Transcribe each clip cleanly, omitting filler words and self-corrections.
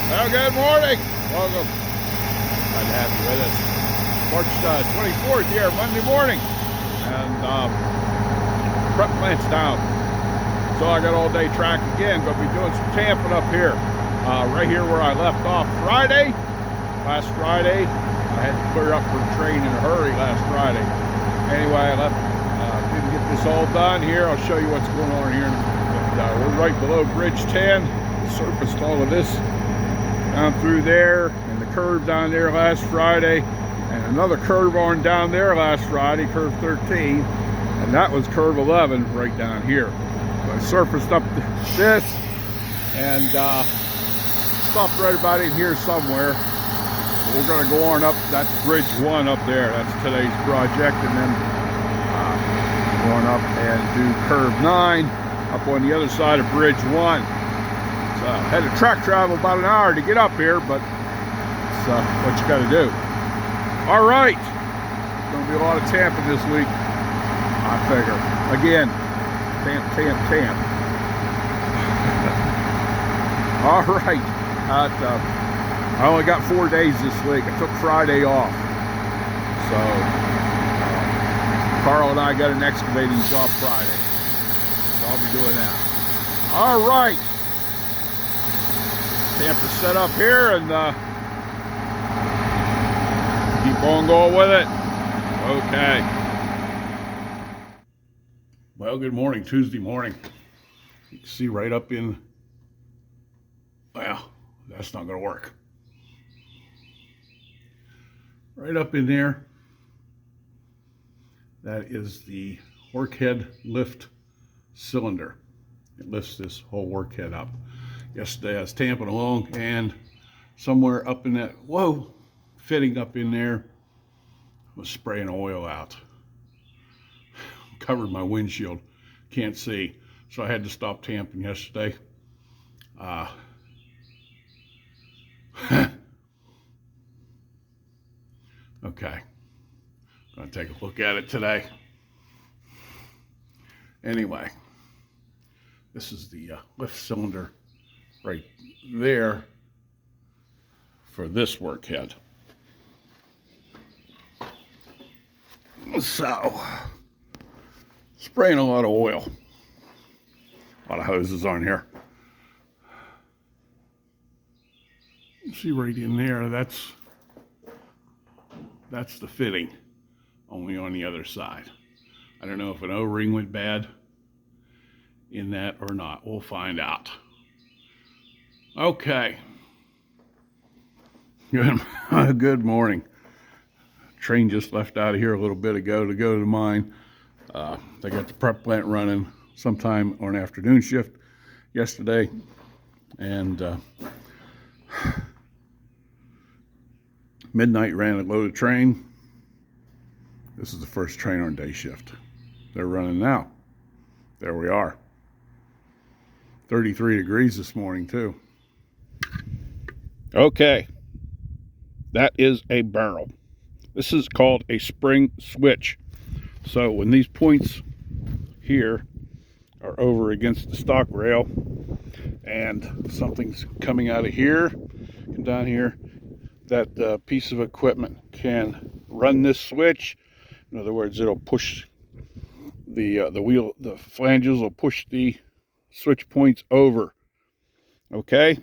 Well, good morning. Welcome. Glad to have you with us. March 24th here, Monday morning. And prep plant's down. So I got all day track again. Gonna be doing some tamping up here. Right here where I left off last Friday. I had to clear up for the train in a hurry last Friday. Anyway, I left, didn't get this all done here. I'll show you what's going on here. We're right below Bridge 10. Surfaced all of this down through there, and the curve down there last Friday, and another curve on down there last Friday, curve 13, and that was curve 11 right down here. So I surfaced up this and stopped right about in here somewhere. We're going to go on up that Bridge 1 up there. That's today's project, and then going up and do curve 9 up on the other side of Bridge 1. Had to track travel about an hour to get up here, but it's what you got to do. All right, going to be a lot of tamping this week, I figure. Again, tamp. All right, I only got 4 days this week. I took Friday off, so Carl and I got an excavating job Friday, so I'll be doing that. All right. Tamper set up here, and keep on going with it. Okay. Well, good morning, Tuesday morning. You can see right up in, well, that's not going to work. Right up in there, that is the workhead lift cylinder. It lifts this whole workhead up. Yesterday I was tamping along, and somewhere up in that, fitting up in there, was spraying oil out. Covered my windshield, can't see. So I had to stop tamping yesterday. Okay, gonna take a look at it today. Anyway, this is the lift cylinder right there for this workhead. So, spraying a lot of oil. A lot of hoses on here. You see right in there, that's the fitting, only on the other side. I don't know if an O-ring went bad in that or not. We'll find out. Okay. Good morning. Train just left out of here a little bit ago to go to the mine. They got the prep plant running sometime on afternoon shift yesterday, and midnight ran a loaded train. This is the first train on day shift. They're running now. There we are. 33 degrees this morning too. Okay, that is a barrel. This is called a spring switch. So when these points here are over against the stock rail and something's coming out of here and down here, that piece of equipment can run this switch. In other words, it'll push the wheel, the flanges will push the switch points over. Okay,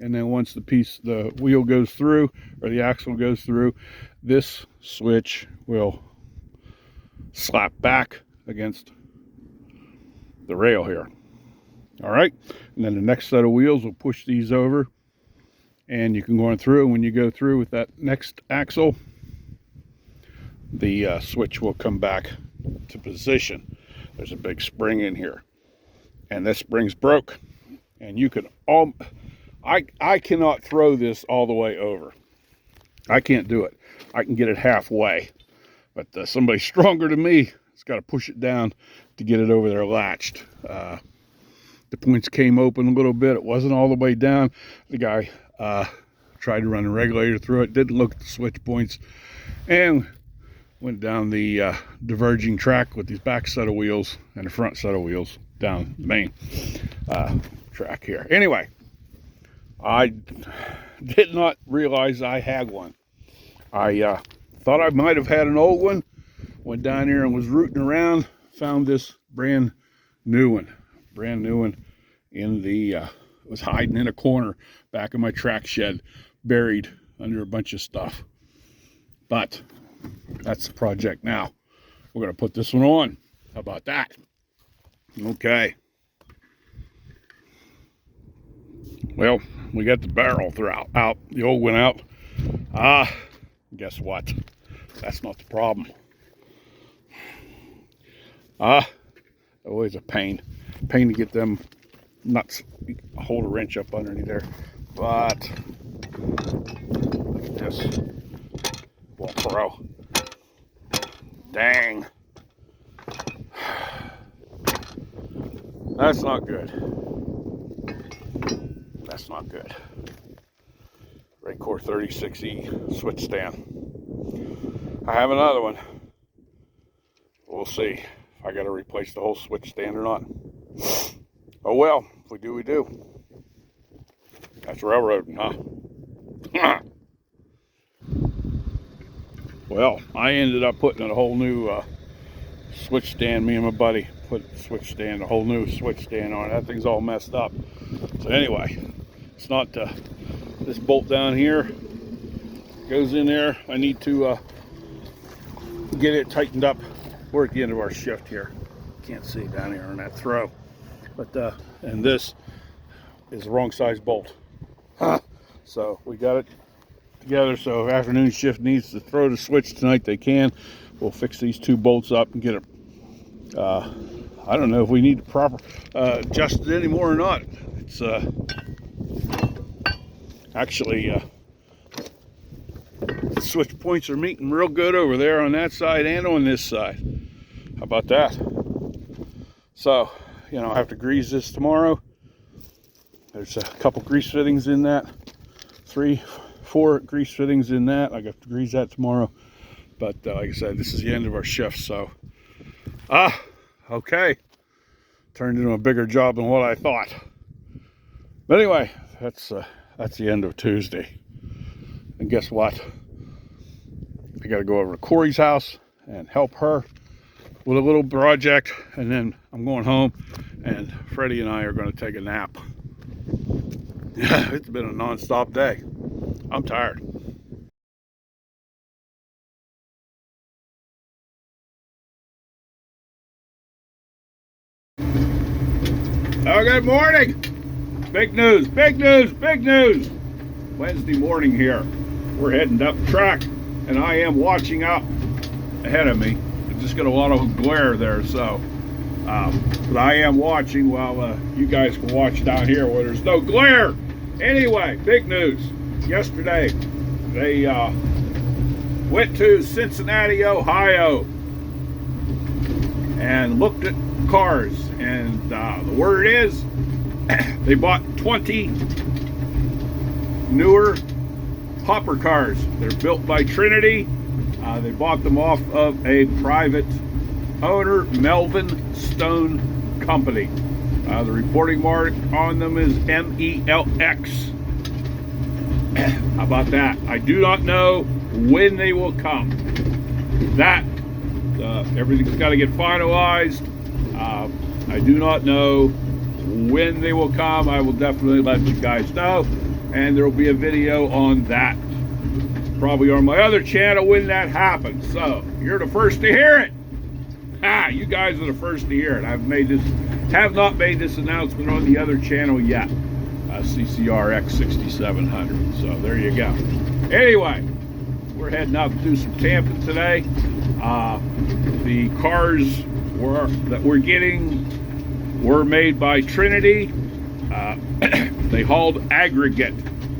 and then once the wheel goes through, or the axle goes through, this switch will slap back against the rail here. All right, and then the next set of wheels will push these over, and you can go on through. When you go through with that next axle, the switch will come back to position. There's a big spring in here, and this spring's broke, and you can I cannot throw this all the way over. I can't do it. I can get it halfway, but somebody stronger than me has got to push it down to get it over there latched. The points came open a little bit. It wasn't all the way down. The guy tried to run a regulator through it, didn't look at the switch points, and went down the diverging track with these back set of wheels and the front set of wheels down the main track here. Anyway, I did not realize I had one. I thought I might have had an old one. Went down here and was rooting around. Found this brand new one. In the, was hiding in a corner back of my track shed, buried under a bunch of stuff. But that's the project now. We're going to put this one on. How about that? Okay. Well, we got the barrel out. The old one out. Guess what? That's not the problem. Always a pain to get them nuts. Hold a wrench up underneath there. But look at this. Well, pro. Dang. That's not good. That's not good. Railcar 36E switch stand. I have another one. We'll see if I got to replace the whole switch stand or not. Oh well, if we do, we do. That's railroading, huh? Well, I ended up putting a whole new switch stand. Me and my buddy put a whole new switch stand on it. That thing's all messed up. So anyway, it's not this bolt down here goes in there. I need to get it tightened up. We're at the end of our shift here. Can't see down here on that throw. But and this is the wrong size bolt. So we got it together. So if afternoon shift needs to throw the switch tonight, they can. We'll fix these two bolts up and get it. I don't know if we need to proper adjust it anymore or not. It's actually the switch points are meeting real good over there on that side and on this side. How about that? So, you know, I have to grease this tomorrow. There's a couple grease fittings in that. 3, 4 grease fittings in that. I got to grease that tomorrow. But like I said, this is the end of our shift. So, okay. Turned into a bigger job than what I thought. But anyway, that's the end of Tuesday. And guess what? I got to go over to Corey's house and help her with a little project, and then I'm going home, and Freddie and I are going to take a nap. Yeah, it's been a non-stop day. I'm tired. Oh, good morning. Big news, big news, big news. Wednesday morning here. We're heading up the track, and I am watching out ahead of me. I just got a lot of glare there, so but I am watching while you guys can watch down here where there's no glare. Anyway, big news. Yesterday, they went to Cincinnati, Ohio, and looked at cars, and the word is they bought 20 newer hopper cars. They're built by Trinity. They bought them off of a private owner, Melvin Stone Company. The reporting mark on them is MELX. How about that? I do not know when they will come. That everything's got to get finalized. I do not know when they will come. I will definitely let you guys know, and there will be a video on that probably on my other channel when that happens. So you're the first to hear it. You guys are the first to hear it. Have not made this announcement on the other channel yet. CCRX 6700. So there you go. Anyway, we're heading out to do some Tamper today. The cars that we're getting were made by Trinity. They hauled aggregate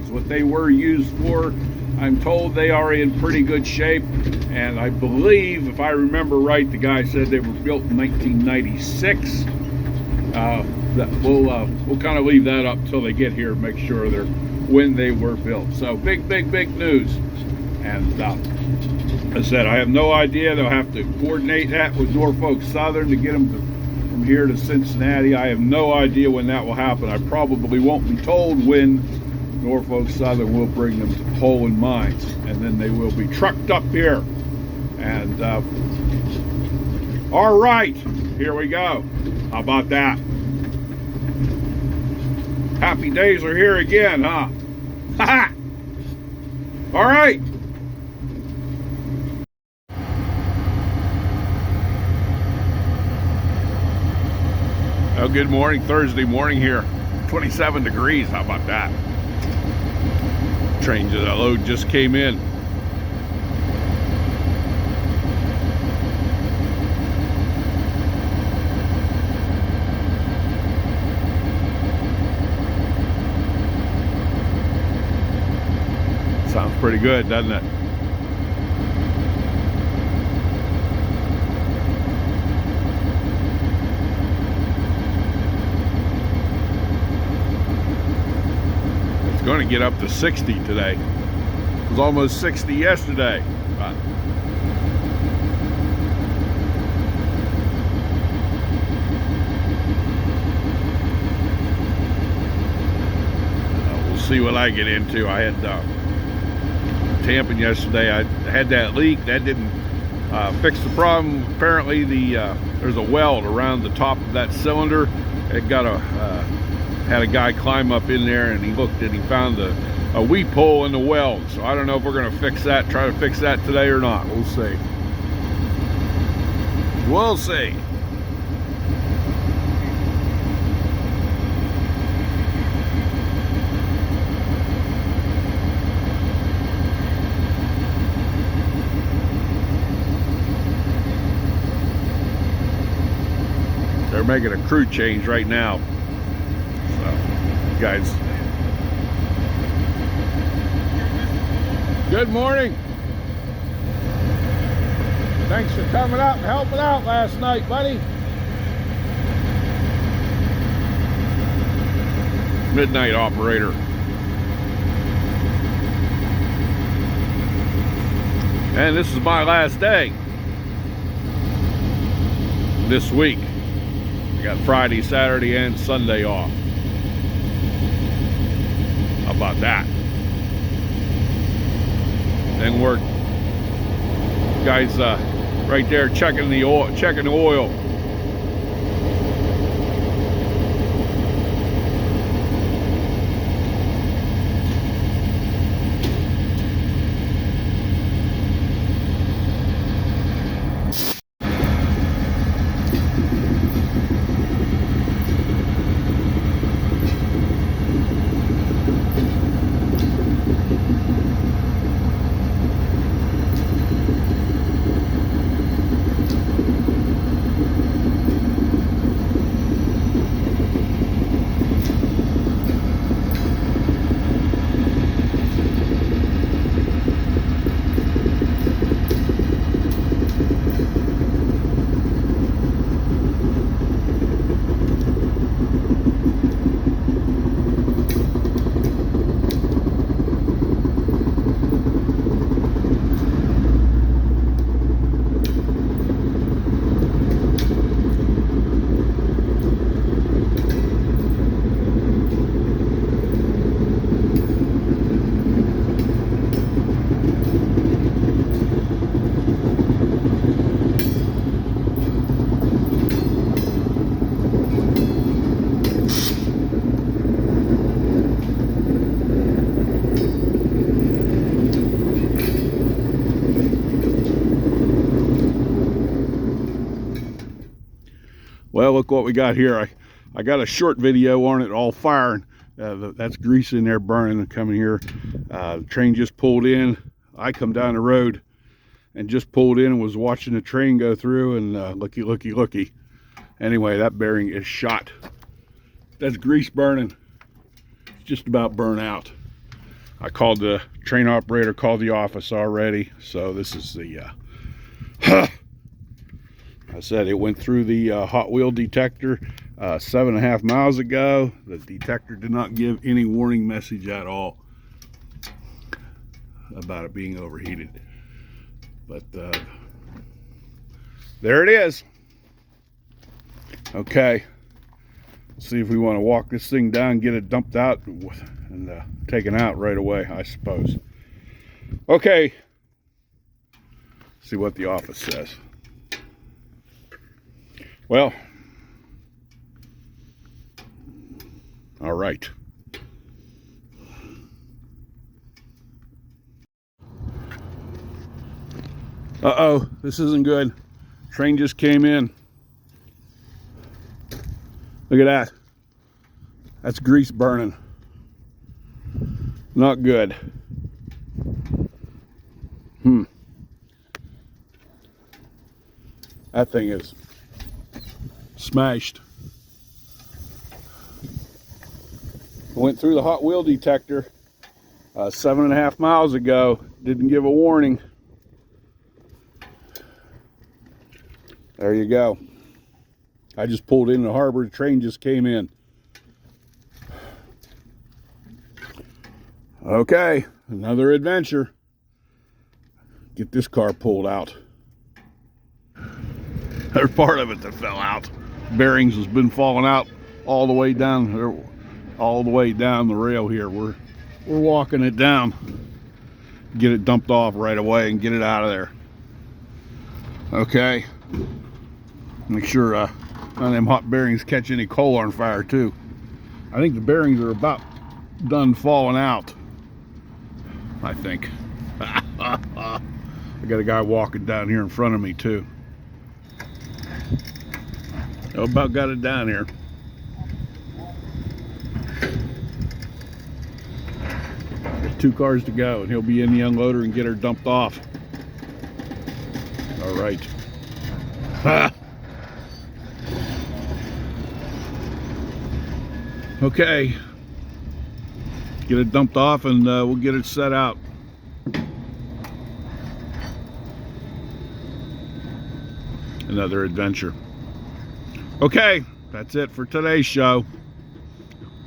is what they were used for. I'm told they are in pretty good shape, and I believe, if I remember right, the guy said they were built in 1996. We'll kind of leave that up till they get here and make sure they're when they were built. So big news. And as I said, I have no idea. They'll have to coordinate that with Norfolk Southern to get them from here to Cincinnati. I have no idea when that will happen. I probably won't be told when Norfolk Southern will bring them to Cumberland Mines, and then they will be trucked up here. And all right, here we go. How about that? Happy days are here again, huh? Ha! All right. Oh, good morning, Thursday morning here. 27 degrees, how about that? Train to the load just came in. Sounds pretty good, doesn't it? It's going to get up to 60 today. It was almost 60 yesterday. But we'll see what I get into. I had Tamper yesterday. I had that leak. That didn't fix the problem. Apparently there's a weld around the top of that cylinder. It got had a guy climb up in there, and he looked and he found a weep hole in the weld. So I don't know if we're going to fix that, try to fix that today or not. We'll see. We'll see. They're making a crew change right now. So, guys. Good morning. Thanks for coming out and helping out last night, buddy. Midnight operator. And this is my last day this week. I got Friday, Saturday, and Sunday off. How about that? Then work. Guys right there checking the oil. Well, look what we got here. I got a short video on it all firing. That's grease in there burning and coming here. The train just pulled in. I come down the road and just pulled in and was watching the train go through, and looky. Anyway, that bearing is shot. That's grease burning. It's just about burnt out. I called the train operator, called the office already. So this is the I said it went through the hot wheel detector 7.5 miles ago. The detector did not give any warning message at all about it being overheated. But there it is. Okay, let's see if we want to walk this thing down, get it dumped out, and taken out right away, I suppose. Okay, see what the office says. Well, all right. Uh-oh, this isn't good. Train just came in. Look at that. That's grease burning. Not good. That thing is smashed. I went through the hot wheel detector 7.5 miles ago. Didn't give a warning. There you go. I just pulled in the harbor. The train just came in. Okay, another adventure. Get this car pulled out. There's part of it that fell out. Bearings has been falling out all the way down the rail here. We're walking it down. Get it dumped off right away and get it out of there. Okay. Make sure none of them hot bearings catch any coal on fire too. I think the bearings are about done falling out. I think. I got a guy walking down here in front of me too. I about got it down here. There's 2 cars to go, and he'll be in the unloader and get her dumped off. All right. Okay. Get it dumped off, and we'll get it set out. Another adventure. Okay, that's it for today's show.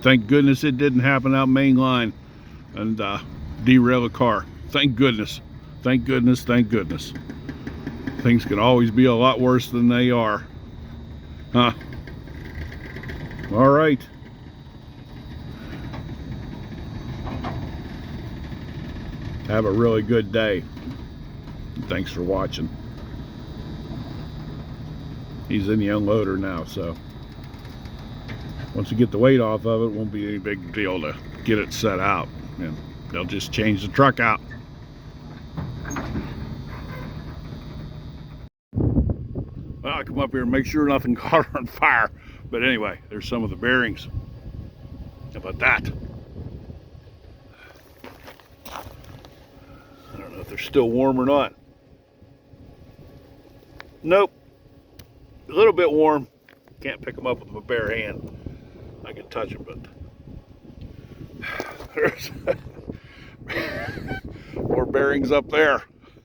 Thank goodness it didn't happen out main line and derail a car. Thank goodness. Thank goodness, thank goodness. Things can always be a lot worse than they are. Huh? All right. Have a really good day. Thanks for watching. He's in the unloader now, so once you get the weight off of it, it won't be any big deal to get it set out. And they'll just change the truck out. Well, I'll come up here and make sure nothing caught on fire. But anyway, there's some of the bearings. How about that? I don't know if they're still warm or not. Nope. A little bit warm. Can't pick them up with my bare hand. I can touch them, but there's more bearings up there.